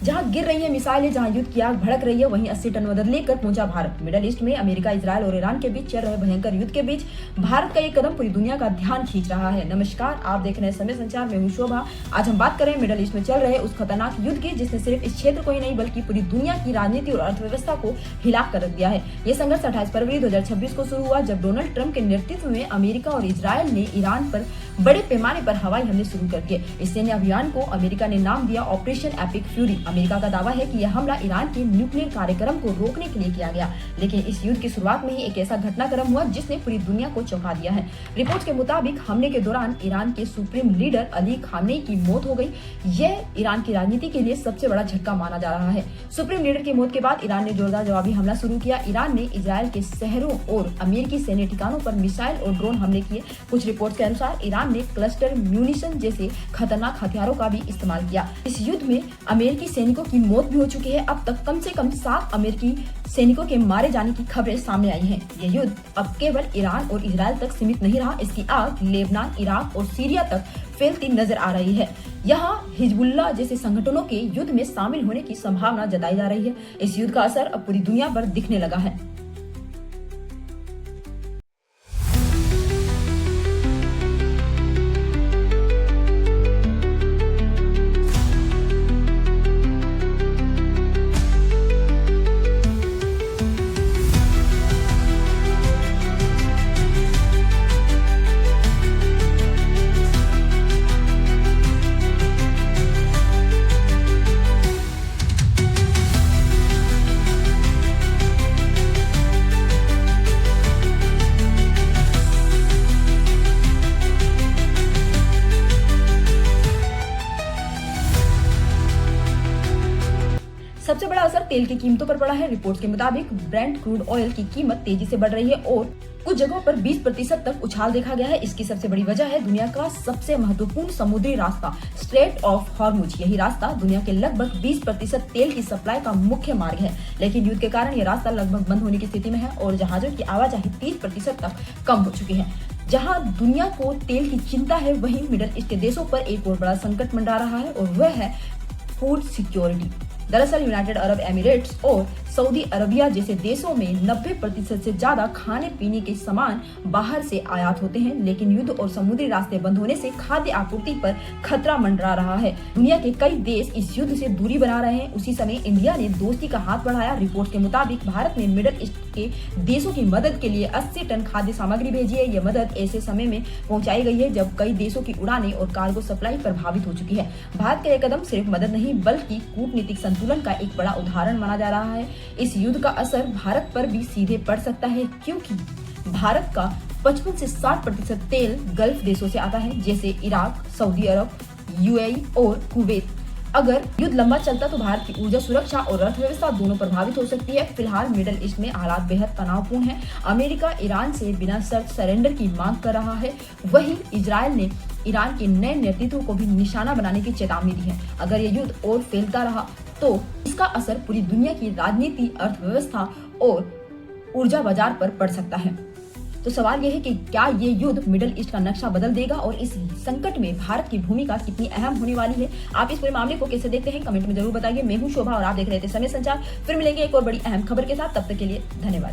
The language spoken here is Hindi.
जहां गिर रही है मिसाइलें, जहां युद्ध की आग भड़क रही है, वहीं 80 टन मदद लेकर पहुंचा भारत। मिडल ईस्ट में अमेरिका, इजरायल और ईरान के बीच चल रहे भयंकर युद्ध के बीच भारत का ये कदम पूरी दुनिया का ध्यान खींच रहा है। नमस्कार, आप देख रहे हैं समय संचार, मैं हूं शोभा। आज हम बात करें मिडल ईस्ट में चल रहे उस खतरनाक युद्ध की जिसने सिर्फ इस क्षेत्र को ही नहीं बल्कि पूरी दुनिया की राजनीति और अर्थव्यवस्था को हिला कर रख दिया है। ये संघर्ष 28 फरवरी 2026 को शुरू हुआ जब डोनाल्ड ट्रंप के नेतृत्व में अमेरिका और इजरायल ने ईरान पर बड़े पैमाने पर हवाई हमले शुरू कर दिए। इस सैन्य अभियान को अमेरिका ने नाम दिया ऑपरेशन एपिक फ्यूरी। अमेरिका का दावा है कि यह हमला ईरान के न्यूक्लियर कार्यक्रम को रोकने के लिए किया गया, लेकिन इस युद्ध की शुरुआत में ही एक ऐसा घटनाक्रम हुआ जिसने पूरी दुनिया को चौंका दिया है। रिपोर्ट्स के मुताबिक हमले के दौरान ईरान के सुप्रीम लीडर अली खामेनी की मौत हो गई। यह ईरान की राजनीति के लिए सबसे बड़ा झटका माना जा रहा है। सुप्रीम लीडर की मौत के बाद ईरान ने जोरदार जवाबी हमला शुरू किया। ईरान ने इजरायल के शहरों और अमेरिकी सैन्य ठिकानों पर मिसाइल और ड्रोन हमले किए। कुछ रिपोर्ट्स के अनुसार ईरान ने क्लस्टर म्यूनिशन जैसे खतरनाक हथियारों का भी इस्तेमाल किया। इस युद्ध में अमेरिकी सैनिकों की मौत भी हो चुकी है। अब तक कम से कम 7 अमेरिकी सैनिकों के मारे जाने की खबरें सामने आई हैं। यह युद्ध अब केवल ईरान और इजरायल तक सीमित नहीं रहा, इसकी आग लेबनान, इराक और सीरिया तक फैलती नजर आ रही है। यहाँ हिजबुल्लाह जैसे संगठनों के युद्ध में शामिल होने की संभावना जताई जा रही है। इस युद्ध का असर अब पूरी दुनिया पर दिखने लगा है। सबसे बड़ा असर तेल की कीमतों पर पड़ा है। रिपोर्ट्स के मुताबिक ब्रेंट क्रूड ऑयल की कीमत तेजी से बढ़ रही है और कुछ जगहों पर 20% तक उछाल देखा गया है। इसकी सबसे बड़ी वजह है दुनिया का सबसे महत्वपूर्ण समुद्री रास्ता स्ट्रेट ऑफ हॉर्मुज। यही रास्ता दुनिया के लगभग 20% तेल की सप्लाई का मुख्य मार्ग है, लेकिन युद्ध के कारण यह रास्ता लगभग बंद होने की स्थिति में है और जहाजों की आवाजाही 30% तक कम हो चुकी है। जहां दुनिया को तेल की चिंता है, वहीं मिडल ईस्ट के देशों पर एक और बड़ा संकट मंडरा रहा है और वह है फूड सिक्योरिटी। दरअसल यूनाइटेड अरब एमिरेट्स और सऊदी अरबिया जैसे देशों में 90% से ज्यादा खाने पीने के सामान बाहर से आयात होते हैं, लेकिन युद्ध और समुद्री रास्ते बंद होने से खाद्य आपूर्ति पर खतरा मंडरा रहा है। दुनिया के कई देश इस युद्ध से दूरी बना रहे हैं। उसी समय इंडिया ने दोस्ती का हाथ बढ़ाया। रिपोर्ट के मुताबिक भारत ने मिडल ईस्ट के देशों की मदद के लिए 80 टन खाद्य सामग्री भेजी है। यह मदद ऐसे समय में पहुंचाई गई है जब कई देशों की उड़ानें और कार्गो सप्लाई प्रभावित हो चुकी है। भारत का यह कदम सिर्फ मदद नहीं बल्कि कूटनीतिक संतुलन का एक बड़ा उदाहरण माना जा रहा है। इस युद्ध का असर भारत पर भी सीधे पड़ सकता है, क्योंकि भारत का 55 से 60% तेल गल्फ देशों से आता है, जैसे इराक, सऊदी अरब, यूएई और कुवैत। अगर युद्ध लंबा चलता तो भारत की ऊर्जा सुरक्षा और अर्थव्यवस्था दोनों प्रभावित हो सकती है। फिलहाल मिडल ईस्ट में हालात बेहद तनावपूर्ण है। अमेरिका ईरान से बिना शर्त सरेंडर की मांग कर रहा है। वहीं इजरायल ने ईरान के नए नेतृत्व को भी निशाना बनाने की चेतावनी दी है। अगर ये युद्ध और फैलता रहा तो इसका असर पूरी दुनिया की राजनीति, अर्थव्यवस्था और ऊर्जा बाजार पर पड़ सकता है। तो सवाल यह है कि क्या ये युद्ध मिडल ईस्ट का नक्शा बदल देगा और इस संकट में भारत की भूमिका कितनी अहम होने वाली है। आप इस पूरे मामले को कैसे देखते हैं, कमेंट में जरूर बताइए। मैं हूं शोभा और आप देख रहे थे समय संचार। फिर मिलेंगे एक और बड़ी अहम खबर के साथ। तब तक के लिए धन्यवाद।